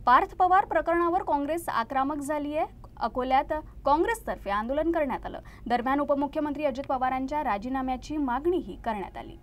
पार्थ पवार प्रकरणावर काँग्रेस आक्रमक झाली आहे। अकोल्यात काँग्रेसतर्फे आंदोलन करण्यात आलं। दरम्यान उपमुख्यमंत्री अजित पवारांच्या राजीनाम्याची मागणीही करण्यात आली।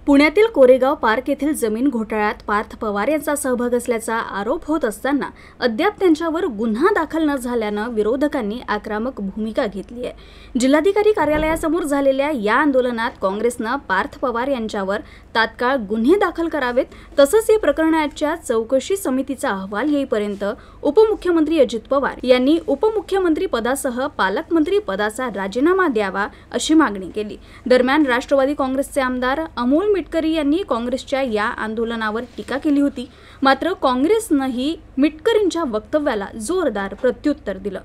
पुण्यातील कोरेगाव पार्क येथील जमीन घोटाळ्यात पार्थ पवार यांचा सहभाग असल्याचा आरोप होत असताना अद्याप त्यांच्यावर गुन्हा दाखल न झाल्यानं विरोधकांनी आक्रमक भूमिका घेतली आहे। जिल्हाधिकारी कार्यालयासमोर झालेल्या या आंदोलनात काँग्रेसनं पार्थ पवार यांच्यावर तात्काळ गुन्हे दाखल करावेत, तसंच या प्रकरणाच्या चौकशी समितीचा अहवाल येईपर्यंत उपमुख्यमंत्री अजित पवार यांनी उपमुख्यमंत्री पदासह पालकमंत्री पदाचा राजीनामा द्यावा अशी मागणी केली। दरम्यान राष्ट्रवादी काँग्रेसचे आमदार अमोल मिटकरी यांनी काँग्रेसच्या या आंदोलनावर टीका केली होती। मात्र काँग्रेसनंही मिटकरींच्या वक्तव्याला जोरदार प्रत्युत्तर दिलं।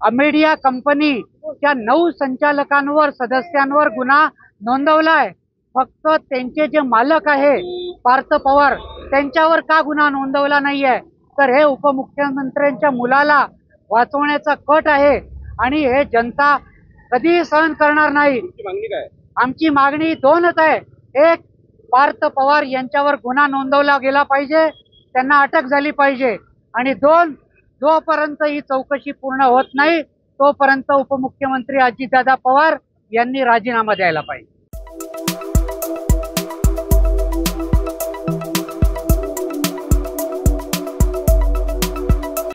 अमेडिया कंपनीच्या 9 संचालकांवर सदस्यांवर गुन्हा नोंदवलाय। फक्त त्यांचे जे मालक आहे पार्थ पवार त्यांच्यावर का गुन्हा नोंदवला नाहीये? तर हे उपमुख्यमंत्र्यांच्या मुलाला वाचवण्याचा कट आहे आणि हे जनता कधीही सहन करणार नाही। आमची मागणी दोनच आहे। एक, पार्थ पवार यांच्यावर गुन्हा नोंदवला गेला पाहिजे, त्यांना अटक झाली पाहिजे। आणि दोन, जोपर्यंत ही चौकशी पूर्ण होत नाही तोपर्यंत उपमुख्यमंत्री अजितदादा पवार यांनी राजीनामा द्यायला पाहिजे।